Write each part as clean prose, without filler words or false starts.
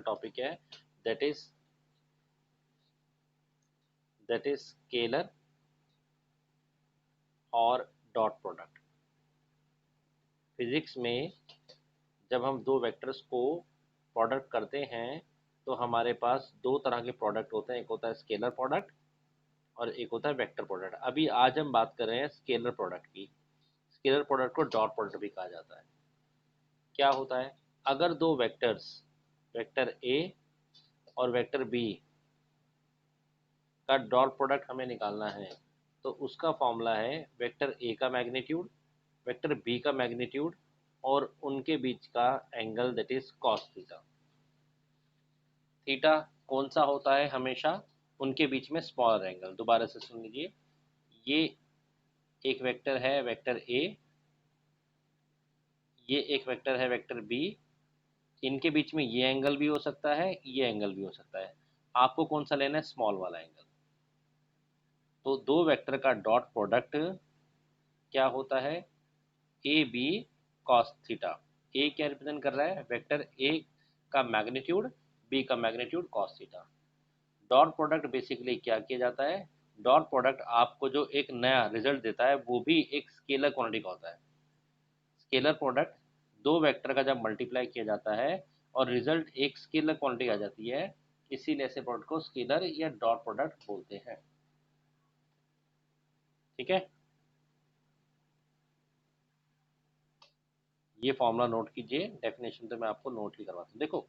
Topic है that is scalar और dot product. Physics में जब हम दो वेक्टर्स को प्रोडक्ट करते हैं तो हमारे पास दो तरह के प्रोडक्ट होते हैं, एक होता है स्केलर प्रोडक्ट और एक होता है वेक्टर प्रोडक्ट। अभी आज हम बात कर रहे हैं स्केलर प्रोडक्ट की। Scalar product co dot product भी कहा जाता है। क्या होता है, अगर दो वेक्टर्स वेक्टर ए और वेक्टर बी का डॉट प्रोडक्ट हमें निकालना है तो उसका फॉर्मूला है वेक्टर ए का मैग्नीट्यूड, वेक्टर बी का मैग्नीट्यूड और उनके बीच का angle that is cos theta. Theta कौन सा होता है, हमेशा उनके बीच में स्मॉलर एंगल। दोबारा से सुन लीजिए, ये एक वेक्टर है वेक्टर ए, ये एक वेक्टर है वेक्टर बी, इनके बीच में ये एंगल भी हो सकता है, ये एंगल भी हो सकता है। आपको कौन सा लेना है, स्मॉल वाला एंगल। तो दो वेक्टर का डॉट प्रोडक्ट क्या होता है, ए बी कॉस थीटा। ए क्या रिप्रेजेंट कर रहा है, वेक्टर ए का मैग्नीट्यूड, बी का magnitude cos theta. Dot product basically क्या किया जाता है, डॉट प्रोडक्ट आपको जो एक नया रिजल्ट देता है वो भी एक स्केलर क्वांटिटी का होता है। स्केलर प्रोडक्ट दो वेक्टर का जब मल्टीप्लाई किया जाता है और रिजल्ट एक स्केलर क्वांटिटी आ जाती है, इसीलिए ऐसे प्रोडक्ट को स्केलर या डॉट प्रोडक्ट बोलते हैं। ठीक है, ये फॉर्मूला नोट कीजिए, डेफिनेशन तो मैं आपको नोट ही करवाता हूँ। देखो,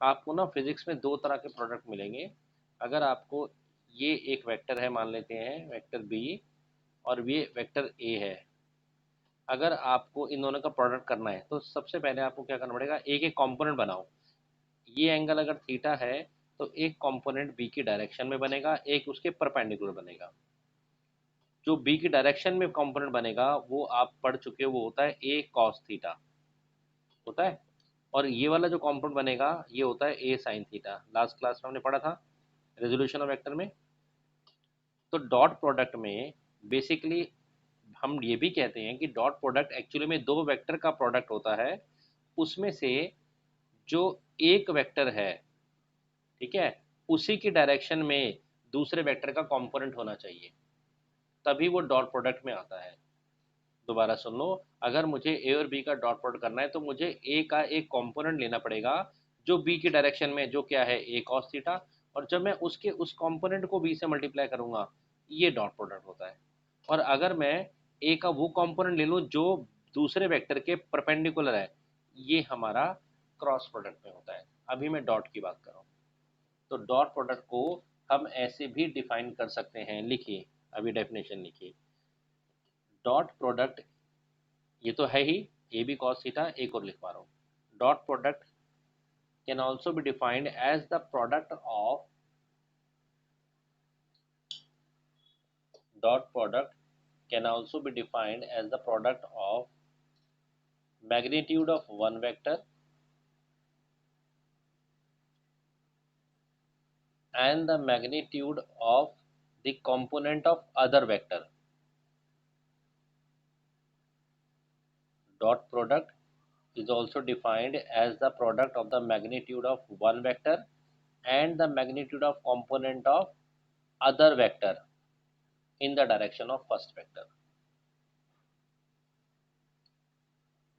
आपको ना फिजिक्स में दो तरह के प्रोडक्ट मिलेंगे। अगर आपको ये एक वेक्टर है, मान लेते हैं वेक्टर बी, और ये वेक्टर ए है, अगर आपको इन दोनों का प्रोडक्ट करना है तो सबसे पहले आपको क्या करना पड़ेगा, एक एक कंपोनेंट बनाओ। ये एंगल अगर थीटा है तो एक कंपोनेंट बी की डायरेक्शन में बनेगा, एक उसके परपेंडिकुलर बनेगा। जो बी की डायरेक्शन में कंपोनेंट बनेगा वो आप पढ़ चुके हो, वो होता है ए कॉस थीटा होता है। और ये वाला जो कंपोनेंट बनेगा ये होता है ए साइन थीटा। लास्ट क्लास में हमने पढ़ा था रेजोल्यूशन ऑफ वेक्टर में। तो डॉट प्रोडक्ट में बेसिकली हम ये भी कहते हैं कि डॉट प्रोडक्ट एक्चुअली में दो वेक्टर का प्रोडक्ट होता है, उसमें से जो एक वेक्टर है, ठीक है, उसी की डायरेक्शन में दूसरे वेक्टर का कंपोनेंट होना चाहिए, तभी वो डॉट प्रोडक्ट में आता है। दोबारा सुन लो, अगर मुझे ए और बी का डॉट प्रोडक्ट करना है तो मुझे ए का एक कंपोनेंट लेना पड़ेगा जो बी की डायरेक्शन में, जो क्या है ए कॉस थीटा, और जब मैं उसके उस कंपोनेंट को बी से मल्टीप्लाई करूंगा, ये डॉट प्रोडक्ट होता है। और अगर मैं ए का वो कंपोनेंट ले लूँ जो दूसरे वेक्टर के परपेंडिकुलर है, ये हमारा क्रॉस प्रोडक्ट में होता है। अभी मैं डॉट की बात कर रहा हूँ। तो डॉट प्रोडक्ट को हम ऐसे भी डिफाइन कर सकते हैं, लिखिए, अभी डेफिनेशन लिखिए। डॉट प्रोडक्ट, ये तो है ही, ए बी कॉस थीटा, एक और लिख पा रहा हूँ। Dot product can also be defined as the product of, dot product can also be defined as the product of magnitude of one vector and the magnitude of the component of other vector. Dot product is also defined as the product of the magnitude of one vector and the magnitude of component of other vector in the direction of first vector.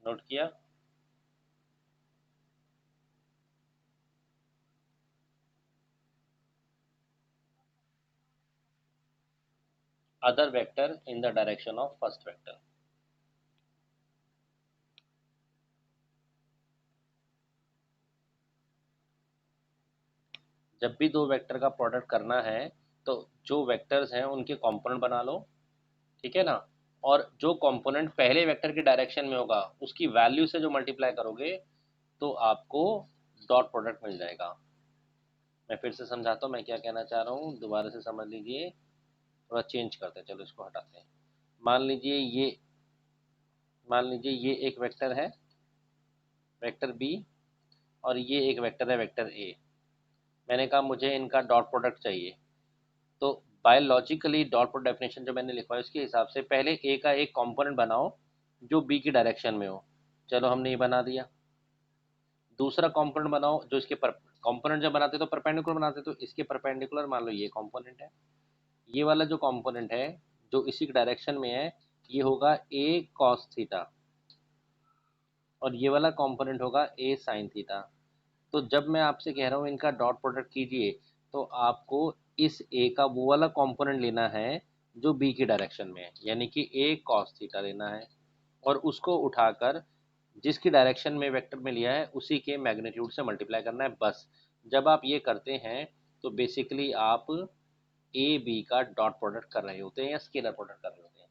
Note किया? Other vector in the direction of first vector. जब भी दो vector का product करना है तो जो vectors हैं उनके कंपोनेंट बना लो, ठीक है ना। और जो कंपोनेंट पहले वेक्टर की डायरेक्शन में होगा उसकी वैल्यू से जो मल्टीप्लाई करोगे तो आपको डॉट प्रोडक्ट मिल जाएगा। मैं फिर से समझाता हूँ मैं क्या कहना चाह रहा हूँ, दोबारा से समझ लीजिए। थोड़ा चेंज करते हैं, चलो इसको हटाते हैं। मान लीजिए ये मान लीजिए ये एक वेक्टर है वेक्टर बी, और ये एक वेक्टर है वेक्टर ए। मैंने कहा मुझे इनका डॉट प्रोडक्ट चाहिए, तो बायोलॉजिकली डॉट प्रोडक्ट डेफिनेशन जो मैंने लिखा है उसके हिसाब से पहले ए का एक कंपोनेंट बनाओ जो बी की डायरेक्शन में हो। चलो हमने ये बना दिया। दूसरा कंपोनेंट बनाओ जो इसके कंपोनेंट जब बनाते तो परपेंडिकुलर बनाते, तो इसके परपेंडिकुलर मान लो ये कंपोनेंट है, ये वाला जो कंपोनेंट है जो इसी डायरेक्शन में है ये होगा ए कॉस थीटा, और ये वाला कंपोनेंट होगा ए साइन थीटा। तो जब मैं आपसे कह रहा हूँ इनका डॉट प्रोडक्ट कीजिए, तो आपको इस ए का वो वाला कंपोनेंट लेना है जो बी की डायरेक्शन में है, यानी कि ए कॉस थीटा लेना है, और उसको उठाकर जिसकी डायरेक्शन में वेक्टर में लिया है उसी के मैग्नीट्यूड से मल्टीप्लाई करना है बस। जब आप ये करते हैं तो बेसिकली आप ए बी का डॉट प्रोडक्ट कर रहे होते हैं या स्केलर प्रोडक्ट कर रहे होते हैं।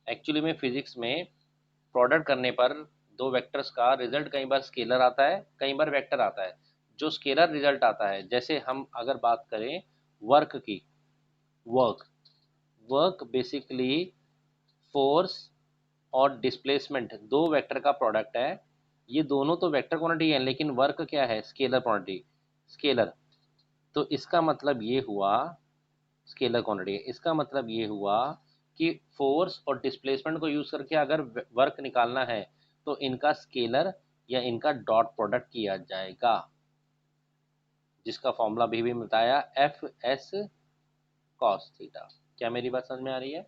एक्चुअली में फिजिक्स में प्रोडक्ट करने पर दो वेक्टर्स का रिजल्ट कई बार स्केलर आता है, कई बार वेक्टर आता है। जो स्केलर रिजल्ट आता है, जैसे हम अगर बात करें वर्क की, वर्क वर्क बेसिकली फोर्स और डिस्प्लेसमेंट दो वेक्टर का प्रोडक्ट है। ये दोनों तो वेक्टर क्वांटिटी है, लेकिन वर्क क्या है, स्केलर क्वांटिटी, स्केलर। तो इसका मतलब ये हुआ, स्केलर क्वांटिटी है, इसका मतलब ये हुआ कि फोर्स और डिस्प्लेसमेंट को यूज करके अगर वर्क निकालना है तो इनका स्केलर या इनका डॉट प्रोडक्ट किया जाएगा, जिसका फॉर्मूला भी बताया एफ एस कॉस थीटा। क्या मेरी बात समझ में आ रही है?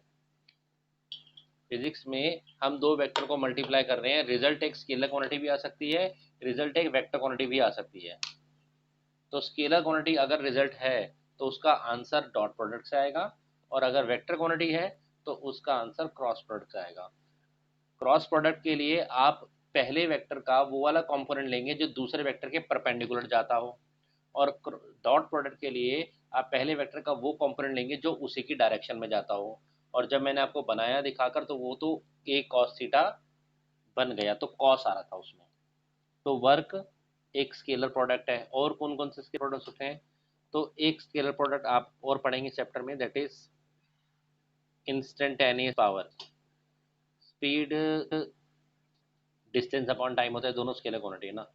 फिजिक्स में हम दो वेक्टर को मल्टीप्लाई कर रहे हैं, रिजल्ट एक स्केलर क्वांटिटी भी आ सकती है, रिजल्ट एक वेक्टर क्वांटिटी भी आ सकती है। तो स्केलर क्वांटिटी अगर रिजल्ट है तो उसका आंसर डॉट प्रोडक्ट से आएगा, और अगर वेक्टर क्वांटिटी है तो उसका आंसर क्रॉस प्रोडक्ट से आएगा। क्रॉस प्रोडक्ट के लिए आप पहले वेक्टर का वो वाला कंपोनेंट लेंगे जो दूसरे वेक्टर के परपेंडिकुलर जाता हो, और डॉट प्रोडक्ट के लिए आप पहले वेक्टर का वो कंपोनेंट लेंगे जो उसी की डायरेक्शन में जाता हो। और जब मैंने आपको बनाया दिखाकर तो वो तो ए कॉस थीटा बन गया, तो कॉस आ रहा था उसमें। तो वर्क एक स्केलर प्रोडक्ट है। और कौन कौन से स्केलर प्रोडक्ट्स होते हैं? तो एक स्केलर प्रोडक्ट आप और पढ़ेंगे चैप्टर में, that is instantaneous power. Speed distance upon time होता है, दोनों स्केलर क्वांटिटी है ना।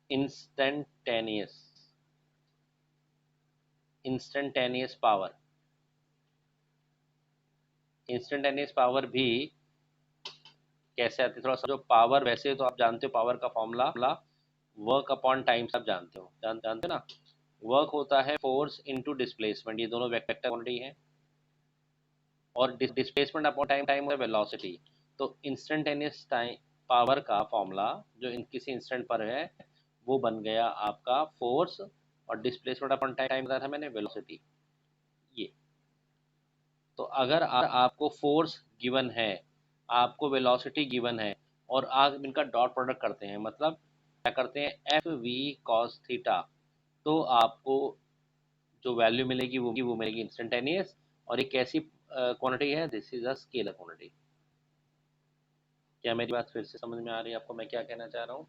Instantaneous, instantaneous power, instantaneous power भी कैसे आती है थोड़ा समझो। पावर वैसे तो आप जानते हो, पावर का फॉर्मूला वर्क अपॉन टाइम सब जानते हो, जानते हो ना। वर्क होता है फोर्स इनटू डिस्प्लेसमेंट, ये दोनों वेक्टर क्वांटिटी है, और डिस्प्लेसमेंट अपॉन टाइम टाइम है वेलोसिटी। तो इंस्टेंटेनियस टाइम पावर का फॉर्मूला जो किसी इंस्टेंट पर है वो बन गया आपका फोर्स, और डिस्प्लेसमेंट अपॉन टाइम बताया था मैंने वेलोसिटी। ये तो अगर आपको फोर्स गिवन है, आपको वेलोसिटी गिवन है, और आप इनका डॉट प्रोडक्ट करते हैं, मतलब क्या करते हैं, एफ वी कॉस थीटा, तो आपको जो वैल्यू मिलेगी वो मिलेगी इंस्टेंटेनियस। और एक कैसी क्वांटिटी है, this is a scalar quantity. क्या मेरी बात फिर से समझ में आ रही है आपको, मैं क्या कहना चाह रहा हूँ?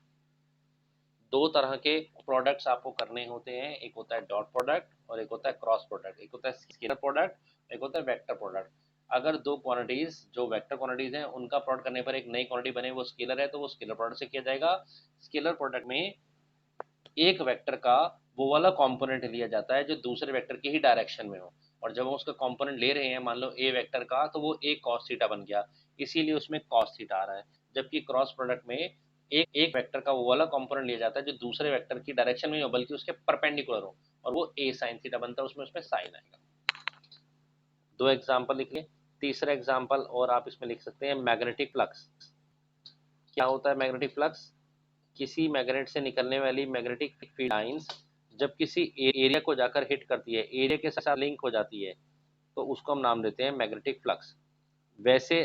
दो तरह के प्रोडक्ट्स आपको करने होते हैं, एक होता है डॉट प्रोडक्ट और एक होता है क्रॉस प्रोडक्ट, एक होता है स्केलर प्रोडक्ट, एक होता है वेक्टर प्रोडक्ट। अगर दो क्वांटिटीज जो वेक्टर क्वांटिटीज हैं उनका प्रोडक्ट करने पर एक नई क्वांटिटी बने, वो स्केलर है, तो वो स्केलर प्रोडक्ट से किया जाएगा। स्केलर प्रोडक्ट में एक वेक्टर का वो वाला कंपोनेंट लिया जाता है जो दूसरे वेक्टर की ही डायरेक्शन में हो, और जब हम उसका कंपोनेंट ले रहे हैं मान लो ए वेक्टर का, तो वो ए कॉस थीटा बन गया, इसीलिए उसमें कॉस थीटा आ रहा है। जबकि क्रॉस प्रोडक्ट में एक वेक्टर का वो वाला कंपोनेंट लिया जाता है जो दूसरे वेक्टर की डायरेक्शन में हो बल्कि उसके परपेंडिकुलर हो, और वो ए साइन थीटा बनता है, उसमें उसमें साइन आएगा। दो एग्जाम्पल लिख लें। तीसरा एग्जाम्पल और आप इसमें लिख सकते हैं मैग्नेटिक फ्लक्स। क्या होता है मैग्नेटिक फ्लक्स? किसी मैग्नेट से निकलने वाली मैग्नेटिक फील्ड लाइंस जब किसी एरिया को जाकर हिट करती है, एरिया के साथ लिंक हो जाती है, तो उसको हम नाम देते हैं मैग्नेटिक फ्लक्स। वैसे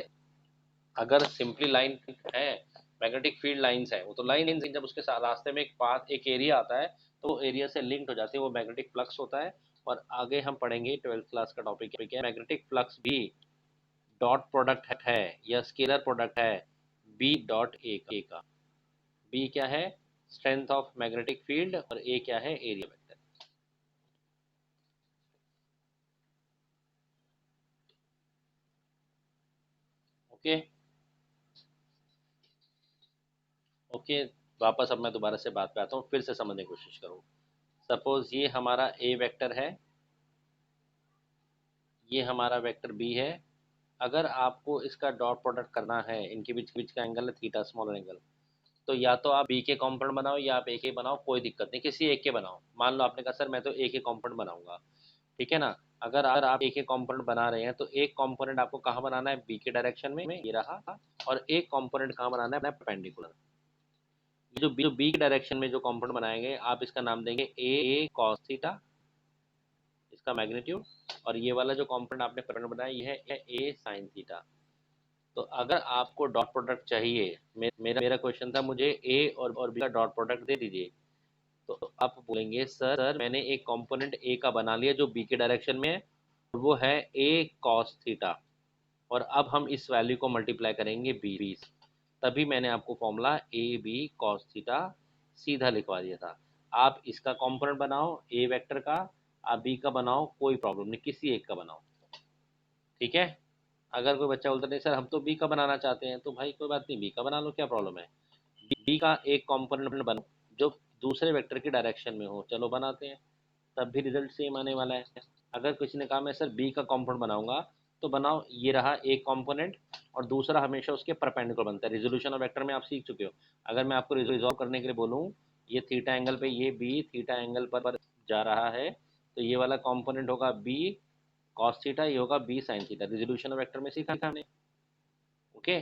अगर सिंपली लाइन है, मैग्नेटिक फील्ड लाइंस है, वो तो लाइन जब उसके साथ रास्ते में एक पाथ एक एरिया आता है तो एरिया से लिंक्ड हो जाती है, वो मैग्नेटिक फ्लक्स होता है। और आगे हम पढ़ेंगे, 12th क्लास का टॉपिक है, मैग्नेटिक फ्लक्स भी डॉट प्रोडक्ट है या स्केलर प्रोडक्ट है बी डॉट ए का। बी क्या है? स्ट्रेंथ ऑफ मैग्नेटिक फील्ड, और ए क्या है? Area vector. Okay okay. वापस अब मैं दोबारा से बात पे आता हूँ, फिर से समझने की कोशिश करूँ। सपोज ये हमारा ए वेक्टर है, ये हमारा वेक्टर बी है। अगर आपको इसका डॉट प्रोडक्ट करना है, इनके बीच बीच का एंगल है थीटा, स्मॉल एंगल, तो या तो आप बी के कंपोनेंट बनाओ या आप ए के बनाओ, कोई दिक्कत नहीं, किसी एक के बनाओ। मान लो आपने कहा सर मैं तो ए के कंपोनेंट बनाऊंगा, ठीक है ना। अगर आप ए के कंपोनेंट बना रहे हैं तो एक कंपोनेंट आपको कहाँ बनाना है, बी के डायरेक्शन में, ये रहा। और एक कंपोनेंट कहाँ बनाना है, परपेंडिकुलर। जो बी के डायरेक्शन में जो कंपोनेंट बनाएंगे आप इसका नाम देंगे ए कॉस थीटा, इसका मैग्नीट्यूड। और ये वाला जो कंपोनेंट आपने परपेंडिकुलर बनाया ये है ए साइन थीटा। तो अगर आपको डॉट प्रोडक्ट चाहिए, मेरा क्वेश्चन था मुझे ए और बी का डॉट प्रोडक्ट दे दीजिए, तो आप बोलेंगे सर मैंने एक कंपोनेंट ए का बना लिया जो बी के डायरेक्शन में है, वो है ए कॉस थीटा, और अब हम इस वैल्यू को मल्टीप्लाई करेंगे बी से। तभी मैंने आपको formula A B cos theta सीधा लिखवा दिया था। आप इसका कंपोनेंट बनाओ ए वेक्टर का, आप बी का बनाओ, कोई प्रॉब्लम नहीं, किसी एक का बनाओ, ठीक है। अगर कोई बच्चा बोलता नहीं सर हम तो बी का बनाना चाहते हैं, तो भाई कोई बात नहीं, बी का बना लो, क्या प्रॉब्लम है। बी का एक कंपोनेंट बनो जो दूसरे वेक्टर की डायरेक्शन में हो, चलो बनाते हैं, तब भी रिजल्ट सेम आने वाला है। अगर किसी ने कहा मैं सर बी का कंपोनेंट बनाऊंगा, तो बनाओ, ये रहा एक कंपोनेंट, और दूसरा हमेशा उसके परपेंडिकुलर बनता है। रिजोल्यूशन ऑफ वेक्टर में आप सीख चुके हो। अगर मैं आपको रिजॉल्व करने के लिए बोलूँ, ये थीटा एंगल पे ये बी थीटा एंगल पर जा रहा है, तो ये वाला कंपोनेंट होगा बी कॉस थीटा, ये होगा B sine theta. Resolution of vector में सीखा था हमने, ओके।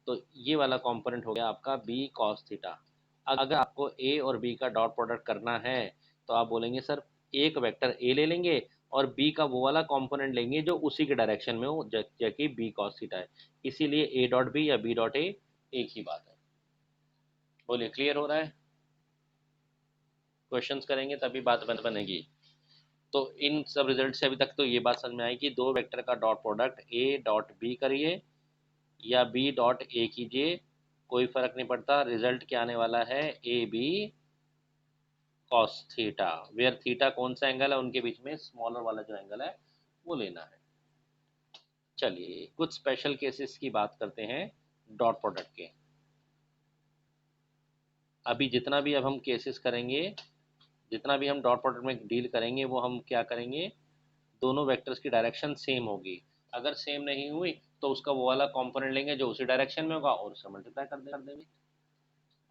तो ये वाला कंपोनेंट हो गया आपका बी कॉस थीटा। अगर आपको ए और बी का डॉट प्रोडक्ट करना है, तो आप बोलेंगे सर एक वेक्टर ए ले लेंगे और बी का वो वाला कंपोनेंट लेंगे जो उसी के डायरेक्शन में हो, जबकि बी कॉस थीटा है, इसीलिए ए डॉट बी या बी डॉट ए एक ही बात है। बोलिए क्लियर हो रहा है। क्वेश्चंस करेंगे तभी बात बनेगी। तो इन सब रिजल्ट से अभी तक तो ये बात समझ में आई कि दो वेक्टर का dot product A dot B करिए या बी डॉट ए कीजिए, कोई फर्क नहीं पड़ता, रिजल्ट क्या आने वाला है, A B cos theta, where theta कौन सा एंगल है उनके बीच में, स्मॉलर वाला जो एंगल है वो लेना है। चलिए कुछ स्पेशल केसेस की बात करते हैं डॉट प्रोडक्ट के। अभी जितना भी अब हम केसेस करेंगे, जितना भी हम डॉट प्रोडक्ट में डील करेंगे, वो हम क्या करेंगे, दोनों वेक्टर्स की डायरेक्शन सेम होगी। अगर सेम नहीं हुई तो उसका वो वाला कंपोनेंट लेंगे जो उसी डायरेक्शन में होगा और उससे मल्टीप्लाई कर देंगे।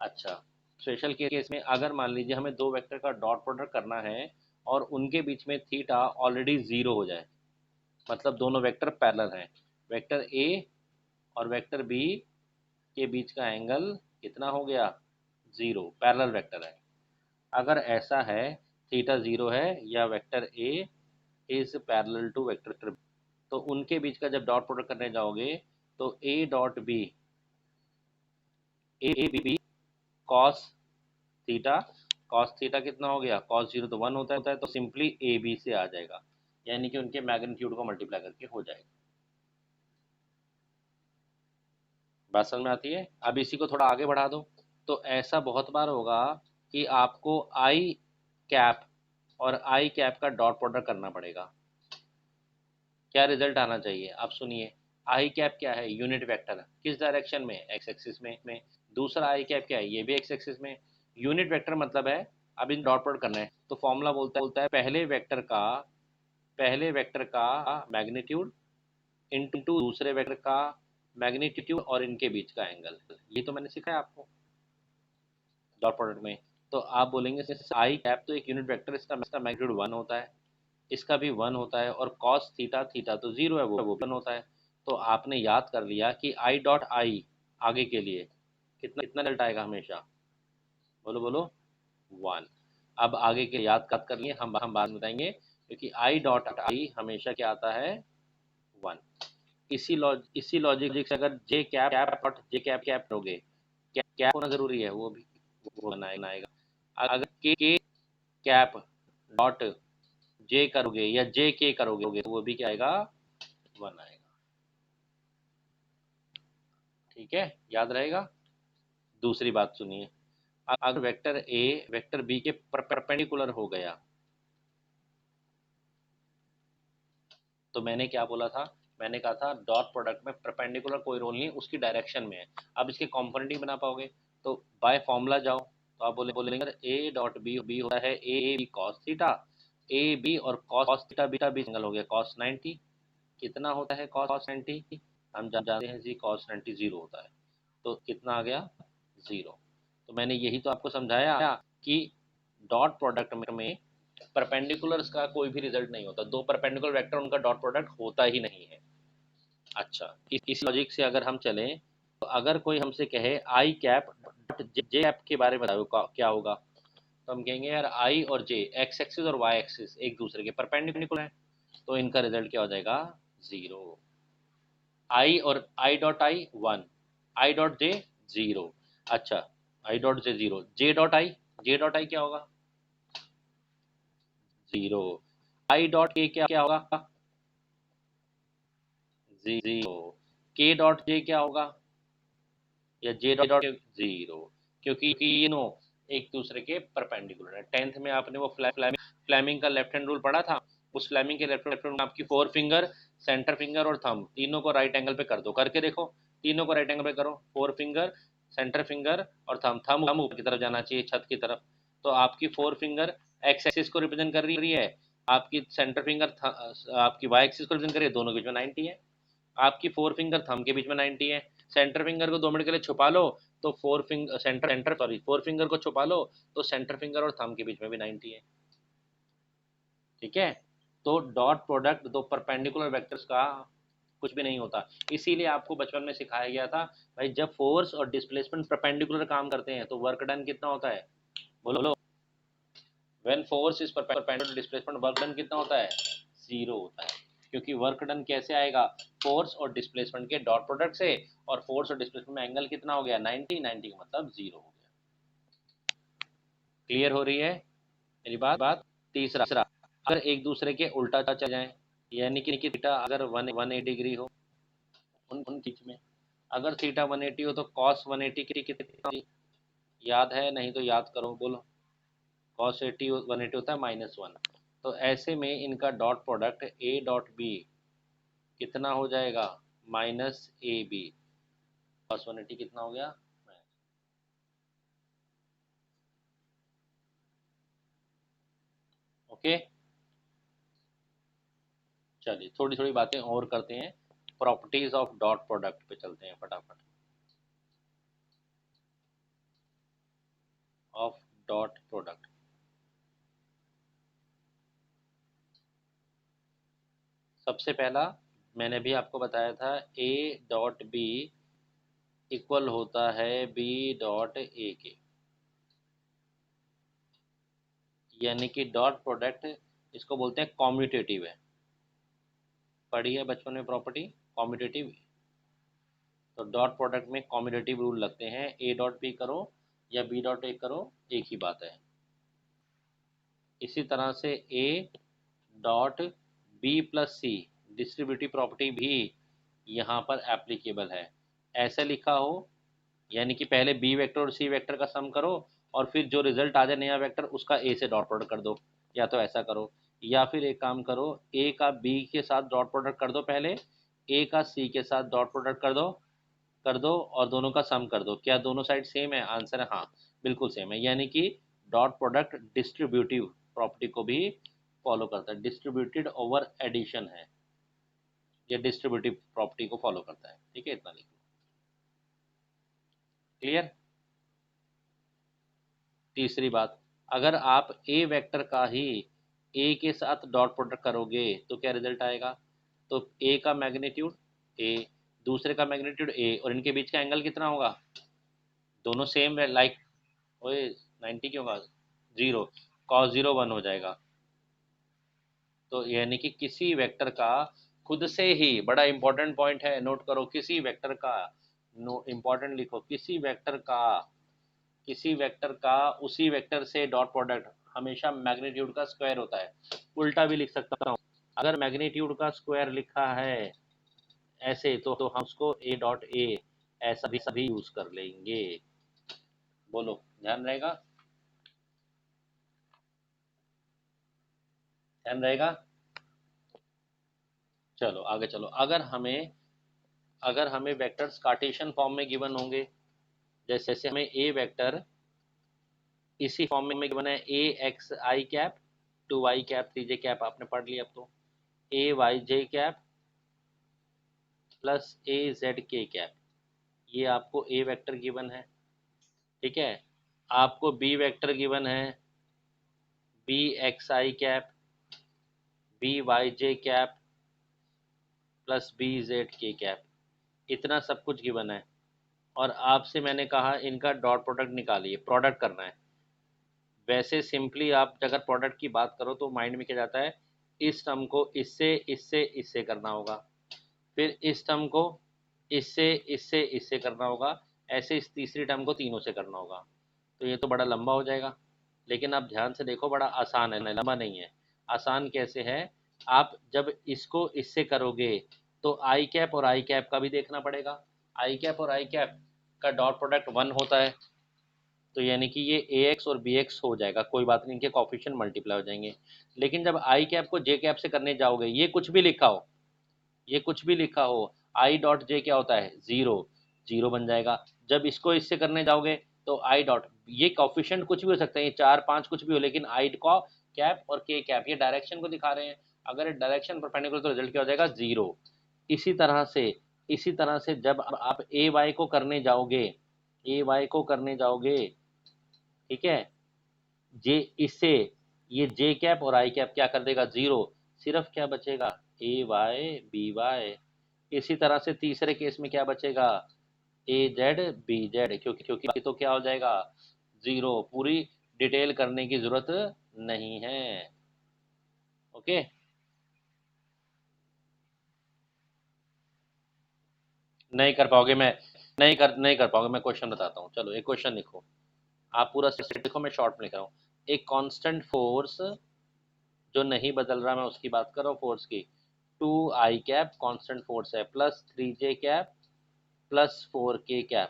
अच्छा, स्पेशल केस में अगर मान लीजिए हमें दो वेक्टर का डॉट प्रोडक्ट करना है और उनके बीच में थीटा ऑलरेडी जीरो हो जाए, मतलब दोनों वेक्टर पैरेलल हैं, वेक्टर ए और वेक्टर बी के बीच का एंगल कितना हो गया, जीरो, पैरेलल वेक्टर है। अगर ऐसा है, थीटा जीरो है या vector A is parallel to vector B, तो उनके बीच का जब डॉट प्रोडक्ट करने जाओगे तो A dot B, A B cos theta, cos theta कितना हो गया, कॉस जीरो तो वन होता है, तो सिंपली ए बी से आ जाएगा, यानी कि उनके मैग्नीट्यूड को मल्टीप्लाई करके हो जाएगा। बात समझ में आती है। अब इसी को थोड़ा आगे बढ़ा दो, तो ऐसा बहुत बार होगा कि आपको आई कैप और आई कैप का डॉट प्रोडक्ट करना पड़ेगा। क्या रिजल्ट आना चाहिए, आप सुनिए। आई कैप क्या है, यूनिट वेक्टर है, किस डायरेक्शन में, एक्स एक्सिस में। दूसरा आई कैप क्या है, ये भी एक्स एक्सिस में। यूनिट वेक्टर मतलब है, अब इन डॉट प्रोडक्ट करना है तो फॉर्मूला बोलता है पहले वेक्टर का मैग्नीट्यूड इनटू दूसरे वेक्टर का मैग्नीट्यूड और इनके बीच का एंगल। ये तो मैंने सिखाया आपको डॉट प्रोडक्ट में। तो आप बोलेंगे आई कैप तो एक यूनिट वेक्टर, इसका मैग्नीट्यूड वन होता है, इसका भी वन होता है, और कॉस थीटा थीटा तो जीरो है, वो वन होता है। तो आपने याद कर लिया कि आई डॉट आई आगे के लिए कितना कितना रिजल्ट आएगा हमेशा, बोलो बोलो, वन। अब आगे के याद कर लिए, हम बाद में बताएंगे, क्योंकि आई डॉट आई हमेशा क्या आता है, वन। इसी लॉजिक से अगर j cap cap dot j cap cap लोगे, कैप होना जरूरी है, वो भी वो बनाएगा। अगर के कैप डॉट जे करोगे या जे के करोगे तो वो भी क्या आएगा, वन आएगा, ठीक है, याद रहेगा। दूसरी बात सुनिए, अगर वेक्टर ए वेक्टर बी के परपेंडिकुलर हो गया, तो मैंने क्या बोला था, मैंने कहा था डॉट प्रोडक्ट में परपेंडिकुलर कोई रोल नहीं, उसकी डायरेक्शन में है। अब इसके कॉम्पोनेंट नहीं बना पाओगे, तो बाय फॉर्मूला जाओ, तो आप बोलेंगे ए डॉट बी बी होता है A B cos theta, A B और कॉस थीटा बीटा भी सिंगल हो गया कॉस 90। कितना होता है कॉस 90, हम जानते हैं जी, कॉस 90 जीरो होता है, तो कितना आ गया, जीरो। तो मैंने यही तो आपको समझाया कि डॉट प्रोडक्ट में परपेंडिकुलर्स का कोई भी रिजल्ट नहीं होता, दो परपेंडिकुलर वेक्टर उनका डॉट प्रोडक्ट होता ही नहीं है। अच्छा, इस लॉजिक से अगर हम चलें तो अगर कोई हमसे कहे आई कैप डॉट जे कैप के बारे में बताओ क्या होगा, तो हम कहेंगे यार आई और जे एक्स एक्सिस और वाई एक्सिस एक दूसरे के परपेंडिकुलर हैं, तो इनका रिजल्ट क्या हो जाएगा, जीरो। आई और i dot i one, i dot j zero. अच्छा, i dot j zero, j dot i, j dot i क्या होगा, जीरो। आई डॉट के क्या होगा, जीरो। के डॉट जे क्या होगा, या जे डॉट जीरो, क्योंकि ये नो एक दूसरे के परपेंडिकुलर है। 10th में आपने वो फ्लेमिंग का लेफ्ट हैंड रूल पढ़ा था, उस फ्लेमिंग के लेफ्ट हैंड में आपकी फोर फिंगर, सेंटर फिंगर और थंब तीनों को राइट एंगल पे कर दो, करके देखो, तीनों को राइट एंगल पे करो, फोर फिंगर, सेंटर फिंगर और थंब, थंब ऊपर की तरफ जाना चाहिए छत की तरफ। तो आपकी फोर फिंगर एक्स एक्सिस को रिप्रेजेंट कर रही है, आपकी सेंटर फिंगर आपकी वाई एक्सिस को रिप्रेजेंट कर रही है, दोनों के बीच में 90 है। आपकी फोर फिंगर थंब के बीच में 90 है। सेंटर फिंगर को 2 मिनट के लिए छुपा लो तो four finger centre sorry four finger को छुपा लो तो सेंटर फिंगर और थंब के बीच में भी 90 है। ठीक है, तो डॉट प्रोडक्ट दो परपेंडिकुलर वेक्टर्स का कुछ भी नहीं होता। इसीलिए आपको बचपन में सिखाया गया था भाई, जब फोर्स और डिस्प्लेसमेंट परपेंडिकुलर काम करते हैं तो वर्क डन कितना होता है, बोलो। When force is perpendicular displacement, work done कितना होता है, जीरो होता है। क्योंकि वर्क डन कैसे आएगा, फोर्स और डिस्प्लेसमेंट के डॉट प्रोडक्ट से, और फोर्स और डिस्प्लेसमेंट में एंगल कितना हो गया, 90, 90 का मतलब जीरो हो गया। क्लियर हो रही है मेरी बात। तीसरा, अगर एक दूसरे के उल्टा चल जाए, यानी कि थीटा अगर 180 डिग्री हो उन बीच में, अगर थीटा 180 हो तो कॉस 180 की कितनी होगी? याद है, नहीं तो याद करो, बोलो। कॉस 80 180 होता है -1। तो ऐसे में इनका dot product A dot B कितना हो जाएगा, -AB। कॉस 180 कितना हो गया, ओके। चलिए थोड़ी थोड़ी बातें और करते हैं, प्रॉपर्टीज ऑफ डॉट प्रोडक्ट पे चलते हैं फटाफट। ऑफ डॉट प्रोडक्ट, सबसे पहला मैंने भी आपको बताया था, ए डॉट बी इक्वल होता है बी डॉट ए के, यानी कि डॉट प्रोडक्ट इसको बोलते हैं कॉम्यूटेटिव है। पढ़ी है बचपन में प्रॉपर्टी कॉम्यूटेटिव। तो डॉट प्रोडक्ट में कॉम्यूटेटिव रूल लगते हैं, ए डॉट बी करो या बी डॉट ए करो, एक ही बात है। इसी तरह से A dot B plus C distributive property भी यहाँ पर एप्लीकेबल है। ऐसे लिखा हो, यानी कि पहले बी वेक्टर और सी वेक्टर का सम करो और फिर जो रिजल्ट आ जाए नया वेक्टर उसका ए से डॉट प्रोडक्ट कर दो, या तो ऐसा करो, या फिर एक काम करो, ए का बी के साथ डॉट प्रोडक्ट कर दो पहले, ए का सी के साथ डॉट प्रोडक्ट कर दो और दोनों का सम कर दो। क्या दोनों साइड सेम है, आंसर है हाँ, बिल्कुल सेम है। यानी कि डॉट प्रोडक्ट डिस्ट्रीब्यूटिव प्रॉपर्टी को भी फॉलो करता है, डिस्ट्रीब्यूटेड ओवर एडिशन है, ये डिस्ट्रीब्यूटिव प्रॉपर्टी को फॉलो करता है। ठीक है, इतना लिख लो, क्लियर। तीसरी बात, अगर आप ए वेक्टर का ही ए के साथ डॉट प्रोडक्ट करोगे तो क्या रिजल्ट आएगा, तो ए का मैग्नीट्यूड ए, दूसरे का मैग्नीट्यूड ए, और इनके बीच का एंगल कितना होगा, दोनों सेम है लाइक, ओए 90 क्यों होगा, जीरो, कॉस जीरो 1 हो जाएगा। तो यानी कि किसी वेक्टर का खुद से ही, बड़ा इंपॉर्टेंट पॉइंट है, नोट करो, किसी वेक्टर का, नो इंपॉर्टेंट लिखो, किसी वेक्टर का उसी वेक्टर से डॉट प्रोडक्ट हमेशा मैग्नीट्यूड का स्क्वायर होता है। उल्टा भी लिख सकता हूँ, अगर मैग्नीट्यूड का स्क्वायर लिखा है ऐसे तो हम उसको ए डॉट ए ऐसा भी यूज कर लेंगे। बोलो, ध्यान रहेगा, ध्यान रहेगा। चलो आगे चलो, अगर हमें वेक्टर्स कार्टेशियन फॉर्म में गिवन होंगे, जैसे हमें ए वेक्टर इसी फॉर्म में गिवन है, a x i cap, two y cap, three J cap आपने पढ़ लिया अब तो, a y j cap plus a z k cap, ये आपको ए वेक्टर गिवन है। ठीक है, आपको बी वेक्टर गिवन है, b x i cap, b y j cap plus b z k cap, इतना सब कुछ गिवन है। और आपसे मैंने कहा इनका डॉट प्रोडक्ट निकालिए, प्रोडक्ट करना है। वैसे सिंपली आप अगर प्रोडक्ट की बात करो तो माइंड में क्या जाता है, इस टर्म को इससे इससे इससे करना होगा, फिर इस टर्म को इससे इससे इससे करना होगा, ऐसे इस तीसरी टर्म को तीनों से करना होगा। तो ये तो बड़ा लंबा हो जाएगा। लेकिन आप ध्यान से देखो, बड़ा आसान है, लंबा नहीं है। आसान कैसे है, आप जब इसको इससे करोगे तो आई कैप और आई कैप का भी देखना पड़ेगा। आई कैप और आई कैप का डॉट प्रोडक्ट 1 होता है, तो यानी कि ये ए एक्स और बी एक्स हो जाएगा, कोई बात नहीं, इनके कॉफिशिएंट मल्टीप्लाई हो जाएंगे। लेकिन जब आई कैप को जे कैप से करने जाओगे, ये कुछ भी लिखा हो, ये कुछ भी लिखा हो, आई डॉट जे क्या होता है, जीरो, जीरो बन जाएगा। जब इसको इससे करने जाओगे तो आई डॉट, ये कॉफिशिएंट कुछ भी हो सकता है, ये 4 5 कुछ भी हो, लेकिन आई का कैप और के कैप ये डायरेक्शन को दिखा रहे हैं। अगर डायरेक्शन परपेंडिकुलर तो रिजल्ट क्या हो जाएगा, जीरो। इसी तरह से, इसी तरह से जब आप ए वाई को करने जाओगे, ए वाई को करने जाओगे, ठीक है, जे इससे, ये जे कैप और आई कैप क्या कर देगा, जीरो। सिर्फ क्या बचेगा, ए वाई बी वाई। इसी तरह से तीसरे केस में क्या बचेगा, ए जेड बी जेड, क्योंकि क्योंकि तो क्या हो जाएगा, जीरो। पूरी डिटेल करने की जरूरत नहीं है। ओके, नहीं कर पाओगे, मैं नहीं कर पाओगे। मैं क्वेश्चन बताता हूँ, चलो एक क्वेश्चन लिखो। आप पूरा सेट लिखो, मैं शॉर्ट में लिख रहा हूँ। एक कांस्टेंट फोर्स जो नहीं बदल रहा, मैं उसकी बात कर रहा हूँ, फोर्स की। Two I cap constant force है, प्लस थ्री जे cap plus four K cap.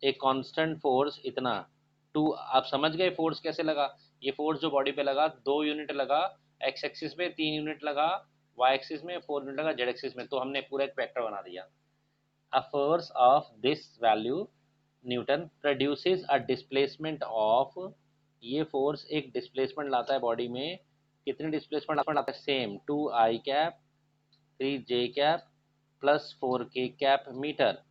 एक कांस्टेंट फोर्स इतना, टू, आप समझ गए फोर्स कैसे लगा। ये फोर्स जो बॉडी पे लगा, 2 यूनिट लगा एक्स एक्सिस में, 3 यूनिट लगा वाई एक्सिस में, 4 यूनिट लगा जेड एक्सिस में, तो हमने पूरा एक वेक्टर बना दिया। A force of this value newton produces a displacement of, ये फोर्स एक डिस्प्लेसमेंट लाता है बॉडी में। कितनी डिस्प्लेसमेंट लाता है, same, two I cap three J cap plus four K cap metre.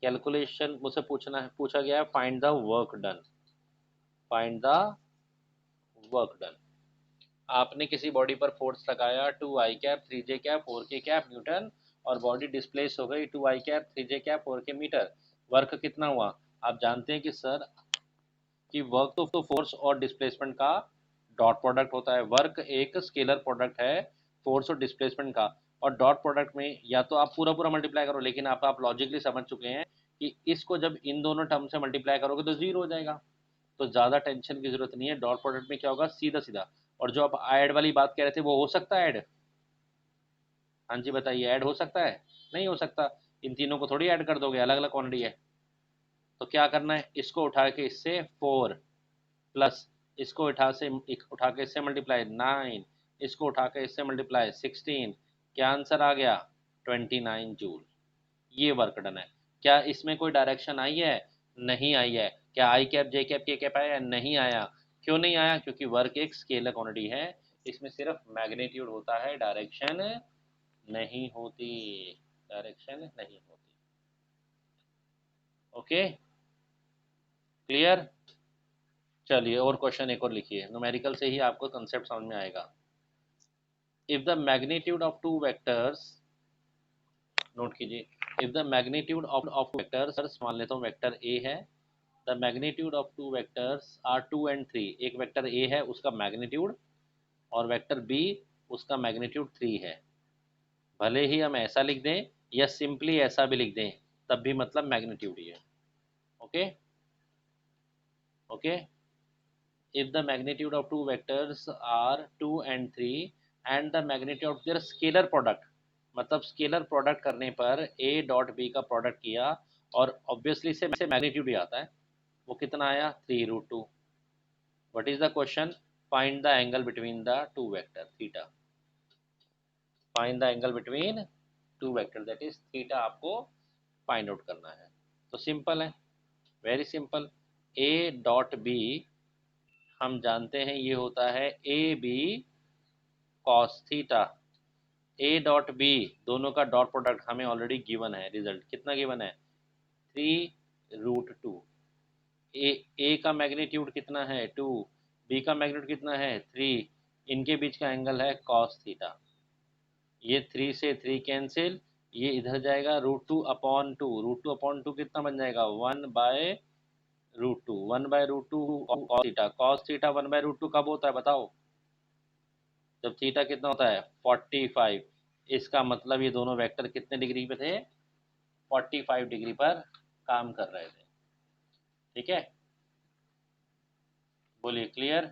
Calculation मुझसे पूछना है, पूछा गया है, find the work done, find the work done. आपने किसी बॉडी पर फोर्स लगाया, two I cap three J cap four K cap newton, और बॉडी डिस्प्लेस हो गई, two I cap three J cap four K metre. Work कितना हुआ, आप जानते हैं कि सर, कि वर्क तो फोर्स और डिस्प्लेसमेंट का डॉट प्रोडक्ट होता है। वर्क एक स्केलर प्रोडक्ट है फोर्स और डिस्प्लेसमेंट का। और डॉट प्रोडक्ट में या तो आप पूरा पूरा मल्टीप्लाई करो, लेकिन आप लॉजिकली समझ चुके हैं कि इसको जब इन दोनों टर्म से मल्टीप्लाई करोगे तो जीरो हो जाएगा। तो ज़्यादा टेंशन की जरूरत नहीं है, डॉट प्रोडक्ट में क्या होगा, सीधा सीधा। और जो आप ऐड वाली बात कह रहे थे, वो हो सकता है ऐड, हाँ जी बताइए, ऐड हो सकता है, नहीं हो सकता। इन तीनों को थोड़ी ऐड कर दोगे, अलग अलग क्वांटिटी है। तो क्या करना है, इसको उठा के इससे 4, प्लस इसको उठा के इससे मल्टीप्लाई 9, इसको उठा के इससे मल्टीप्लाई 16, क्या आंसर आ गया, 29 जूल। ये वर्क डन है। क्या इसमें कोई डायरेक्शन आई है, नहीं आई है। क्या आई कैप जे कैप के कैप आया, नहीं आया। क्यों नहीं आया, क्योंकि वर्क एक स्केलर क्वांटिटी है, इसमें सिर्फ मैग्नीट्यूड होता है, डायरेक्शन नहीं होती, डायरेक्शन नहीं होती। Okay, clear. चलिए और क्वेश्चन एक और लिखिए, न्यूमेरिकल से ही आपको कंसेप्ट समझ में आएगा। If the magnitude of two vectors, note कीजिए, if the magnitude of vectors, मान लेता हूँ वेक्टर ए है, the magnitude of two vectors are 2 and 3, एक वेक्टर ए है उसका मैग्नीट्यूड, और वेक्टर बी उसका मैग्नीट्यूड 3 है। भले ही हम ऐसा लिख दें या सिंपली ऐसा भी लिख दें, तब भी मतलब मैग्नीट्यूड ही है। Okay, okay. if the magnitude of two vectors are 2 and 3 and the magnitude of their scalar product, मतलब स्केलर प्रोडक्ट करने पर a डॉट b का प्रोडक्ट किया, और ऑब्वियसली से मैग्नीट्यूड ही आता है, वो कितना आया, 3√2। What is the question, find the angle between the two vector theta, find the angle between two vector, that is theta, आपको फाइंड आउट करना है। तो सिंपल है, very simple. a dot b हम जानते हैं ये होता है A B cos theta. A dot B, दोनों का डॉट प्रोडक्ट हमें ऑलरेडी गिवन है, रिजल्ट कितना गिवन है, 3√2। ए का मैग्नीट्यूड कितना है 2, बी का मैग्नीट्यूड कितना है 3, इनके बीच का एंगल है कॉस थीटा। ये 3 से 3 कैंसिल, ये इधर जाएगा √2/2, √2/2 कितना बन जाएगा 1/√2, 1/√2 कॉस थीटा 1/√2 कब होता है बताओ, जब थीटा कितना होता है 45। इसका मतलब ये दोनों वेक्टर कितने डिग्री पे थे, 45 डिग्री पर काम कर रहे थे। ठीक है, बोलिए क्लियर।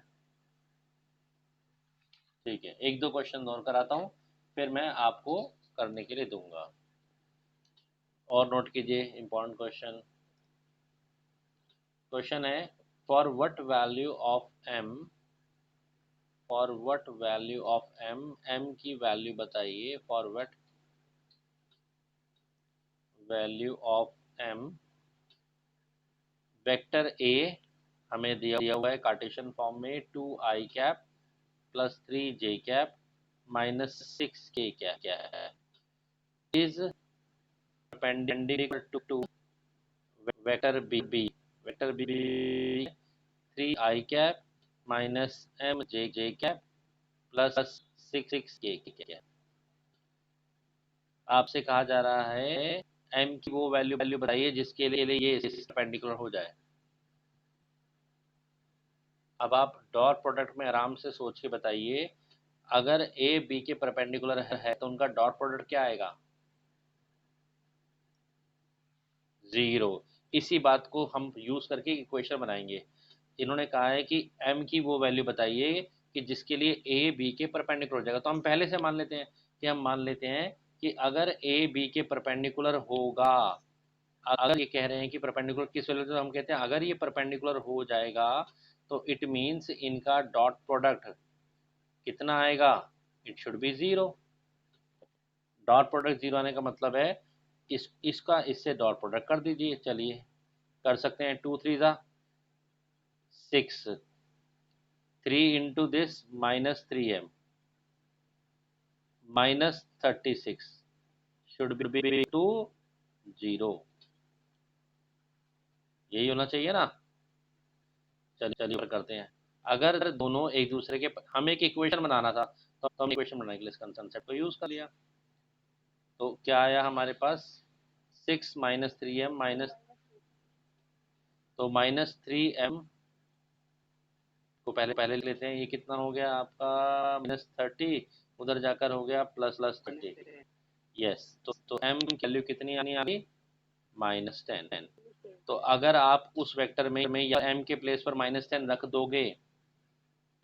ठीक है, एक दो क्वेश्चन और कराता हूँ, फिर मैं आपको करने के लिए दूंगा, और नोट कीजिए इंपॉर्टेंट क्वेश्चन। क्वेश्चन है for what value of M, for what value of M, M की वैल्यू बताइए, for what value of M, vector A हमें दिया हुआ है कार्टेशियन फॉर्म में 2i cap plus 3j cap minus 6k क्या है, is perpendicular to vector B, vector B 3i cap minus m j cap plus 6k। आपसे कहा जा रहा है m की वो वैल्यू बताइए जिसके लिए ये परपेंडिकुलर हो जाए। अब आप डॉट प्रोडक्ट में आराम से सोच के बताइए, अगर ए बी के परपेंडिकुलर है तो उनका डॉट प्रोडक्ट क्या आएगा, 0। इसी बात को हम यूज करके इक्वेशन बनाएंगे। इन्होंने कहा है कि m की वो वैल्यू बताइए कि जिसके लिए a b के परपेंडिकुलर हो जाएगा। तो हम पहले से मान लेते हैं कि हम मान लेते हैं कि अगर a b के परपेंडिकुलर होगा, अगर ये कह रहे हैं कि परपेंडिकुलर किस वैल्यू, तो हम कहते हैं अगर ये परपेंडिकुलर हो जाएगा तो इट मीन्स इनका डॉट प्रोडक्ट कितना आएगा, it should be 0। Dot product 0 आने का मतलब है इसका इससे डॉट प्रोडक्ट कर दीजिए। चलिए कर सकते हैं, 2 3 6, 3 into this -3m -36 should be to 0, यही होना चाहिए ना। चलिए करते हैं। अगर दोनों एक दूसरे के, हमें एक इक्वेशन बनाना था तो हम इक्वेशन बनाने के लिए इस कंसेप्ट को यूज कर लिया। तो क्या आया हमारे पास 6 -3m माइनस, तो -3m को पहले पहले लेते हैं, ये कितना हो गया आपका -30, उधर जाकर हो गया +30। यस, तो m की वैल्यू कितनी आनी आ गई -10। तो अगर आप उस वेक्टर में या m के प्लेस पर -10 रख दोगे,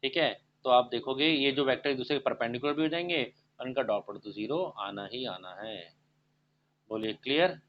ठीक है, तो आप देखोगे ये जो वेक्टर एक दूसरे के परपेंडिकुलर भी हो जाएंगे और इनका डॉट प्रोडक्ट तो 0 आना ही आना है। बोलिए क्लियर।